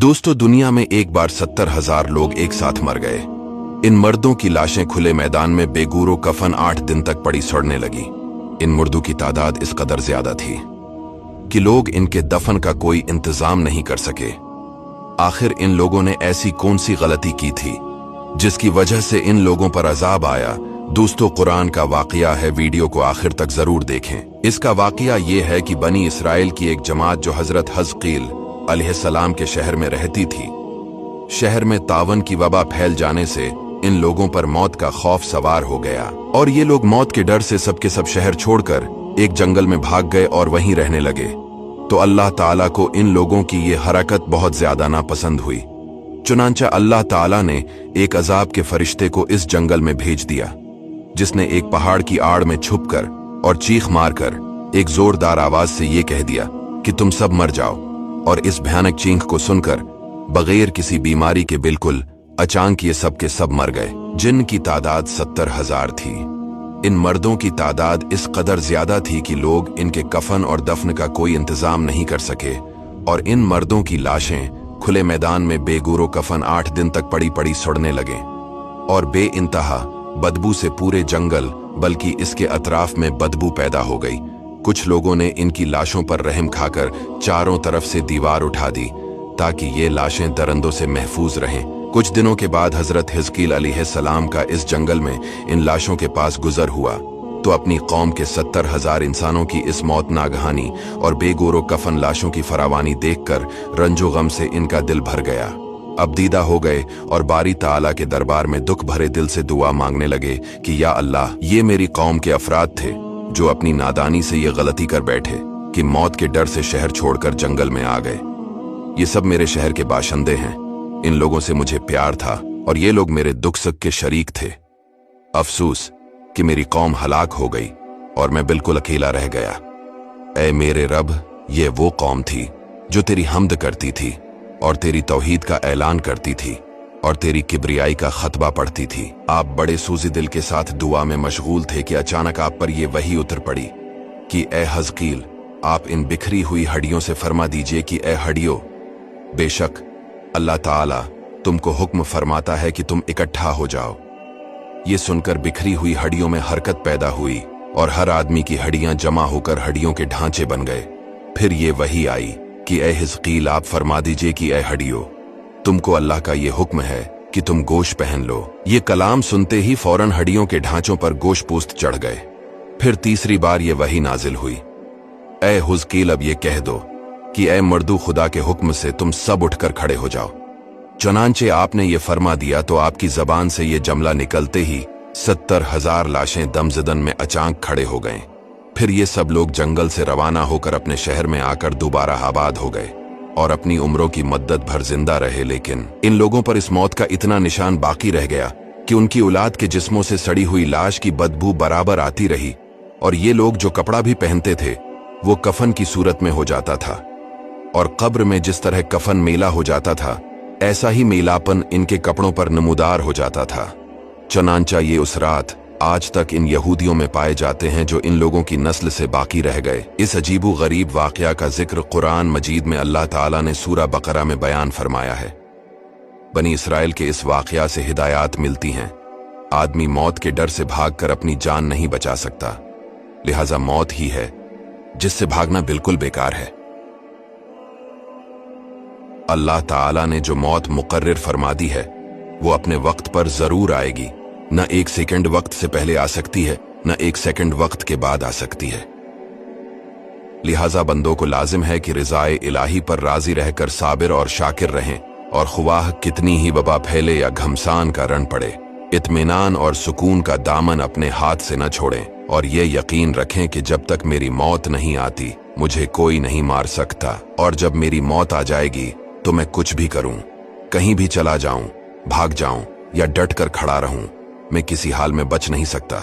दोस्तों, दुनिया में एक बार 70,000 लोग एक साथ मर गए। इन मर्दों की लाशें खुले मैदान में बेगूरो कफन 8 दिन तक पड़ी सड़ने लगी। इन मुर्दों की तादाद इस कदर ज्यादा थी कि लोग इनके दफन का कोई इंतजाम नहीं कर सके। आखिर इन लोगों ने ऐसी कौन सी गलती की थी जिसकी वजह से इन लोगों पर अजाब आया? दोस्तों, कुरान का वाकया है, वीडियो को आखिर तक जरूर देखें। इसका वाकया ये है कि बनी इसराइल की एक जमात जो हजरत हज़कील अलैहिस्सलाम के शहर में रहती थी, शहर में तावन की वबा फैल जाने से इन लोगों पर मौत का खौफ सवार हो गया और ये लोग मौत के डर से सबके सब शहर छोड़कर एक जंगल में भाग गए और वहीं रहने लगे। तो अल्लाह ताला को इन लोगों की ये हरकत बहुत ज्यादा नापसंद हुई। चुनांचा अल्लाह ताला ने एक अजाब के फरिश्ते को इस जंगल में भेज दिया, जिसने एक पहाड़ की आड़ में छुपकर और चीख मारकर एक जोरदार आवाज से ये कह दिया कि तुम सब मर जाओ। और इस भयानक चीख को सुनकर बगैर किसी बीमारी के बिल्कुल अचानक ये सब के सब मर गए, जिनकी तादाद 70,000 थी। इन मर्दों की तादाद इस कदर ज्यादा थी कि लोग इनके कफन और दफन का कोई इंतजाम नहीं कर सके और इन मर्दों की लाशें खुले मैदान में बेगूरो कफन 8 दिन तक पड़ी पड़ी सड़ने लगे और बे इंतहा बदबू से पूरे जंगल बल्कि इसके अतराफ में बदबू पैदा हो गई। कुछ लोगों ने इनकी लाशों पर रहम खाकर चारों तरफ से दीवार उठा दी ताकि ये लाशें दरंदों से महफूज रहें। कुछ दिनों के बाद हजरत हिजकील अलैहिस्सलाम का इस जंगल में इन लाशों के पास गुजर हुआ तो अपनी कौम के 70,000 इंसानों की इस मौत नागहानी और बेगोरो कफन लाशों की फरावानी देखकर रंजो गम से इनका दिल भर गया। अब दीदा हो गए और बारी ताला के दरबार में दुख भरे दिल से दुआ मांगने लगे कि या अल्लाह, ये मेरी कौम के अफराद थे जो अपनी नादानी से ये गलती कर बैठे कि मौत के डर से शहर छोड़कर जंगल में आ गए। ये सब मेरे शहर के बाशिंदे हैं। इन लोगों से मुझे प्यार था और ये लोग मेरे दुख सुख के शरीक थे। अफसोस कि मेरी कौम हलाक हो गई और मैं बिल्कुल अकेला रह गया। ऐ मेरे रब, ये वो कौम थी जो तेरी हम्द करती थी और तेरी तौहीद का ऐलान करती थी और तेरी किब्रियाई का खतबा पढ़ती थी। आप बड़े सूजी दिल के साथ दुआ में मशगूल थे कि अचानक आप पर यह वही उतर पड़ी कि ए हज़कील, आप इन बिखरी हुई हड्डियों से फरमा दीजिए कि ए हड्डियों, बेशक अल्लाह ताला तुमको हुक्म फरमाता है कि तुम इकट्ठा हो जाओ। ये सुनकर बिखरी हुई हड्डियों में हरकत पैदा हुई और हर आदमी की हड्डियां जमा होकर हड्डियों के ढांचे बन गए। फिर ये वही आई कि ए हिजकील, आप फरमा दीजिए कि ए हड्डियों, तुमको अल्लाह का ये हुक्म है कि तुम गोश्त पहन लो। ये कलाम सुनते ही फौरन हड्डियों के ढांचों पर गोश्त पोस्त चढ़ गए। फिर तीसरी बार ये वही नाजिल हुई, ए हुज़कील, अब ये कह दो कि ए मर्दू, खुदा के हुक्म से तुम सब उठकर खड़े हो जाओ। चुनांचे आपने ये फरमा दिया तो आपकी जबान से ये जमला निकलते ही 70,000 लाशें दमजदन में अचानक खड़े हो गए। फिर ये सब लोग जंगल से रवाना होकर अपने शहर में आकर दोबारा आबाद हो गए और अपनी उम्रों की मद्दत भर जिंदा रहे। लेकिन इन लोगों पर इस मौत का इतना निशान बाकी रह गया कि उनकी औलाद के जिस्मों से सड़ी हुई लाश की बदबू बराबर आती रही और ये लोग जो कपड़ा भी पहनते थे वो कफन की सूरत में हो जाता था और कब्र में जिस तरह कफन मेला हो जाता था, ऐसा ही मेलापन इनके कपड़ों पर नमूदार हो जाता था। चनांचा ये उस रात आज तक इन यहूदियों में पाए जाते हैं जो इन लोगों की नस्ल से बाकी रह गए। इस अजीबो गरीब वाकया का जिक्र कुरान मजीद में अल्लाह ताला ने सूरा बकरा में बयान फरमाया है। बनी इसराइल के इस वाकया से हिदायत मिलती हैं। आदमी मौत के डर से भागकर अपनी जान नहीं बचा सकता, लिहाजा मौत ही है जिससे भागना बिल्कुल बेकार है। अल्लाह ताला ने जो मौत मुकर्रर फरमा दी है वो अपने वक्त पर जरूर आएगी। न एक सेकंड वक्त से पहले आ सकती है, न एक सेकंड वक्त के बाद आ सकती है। लिहाजा बंदों को लाजिम है कि रिज़ाए इलाही पर राजी रहकर साबिर और शाकिर रहें और ख्वाह कितनी ही वबा फैले या घमसान का रण पड़े, इत्मीनान और सुकून का दामन अपने हाथ से न छोड़ें और ये यकीन रखें कि जब तक मेरी मौत नहीं आती मुझे कोई नहीं मार सकता और जब मेरी मौत आ जाएगी तो मैं कुछ भी करूं, कहीं भी चला जाऊं, भाग जाऊं या डट कर खड़ा रहूं, मैं किसी हाल में बच नहीं सकता।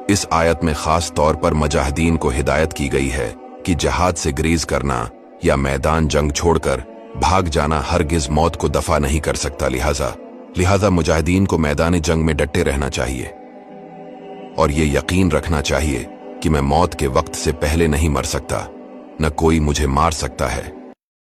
इस आयत में खास तौर पर मुजाहिदीन को हिदायत की गई है कि जहाद से ग्रीज करना या मैदान जंग छोड़कर भाग जाना हरगिज मौत को दफा नहीं कर सकता। लिहाजा मुजाहिदीन को मैदान जंग में डटे रहना चाहिए और ये यकीन रखना चाहिए कि मैं मौत के वक्त से पहले नहीं मर सकता, न कोई मुझे मार सकता है।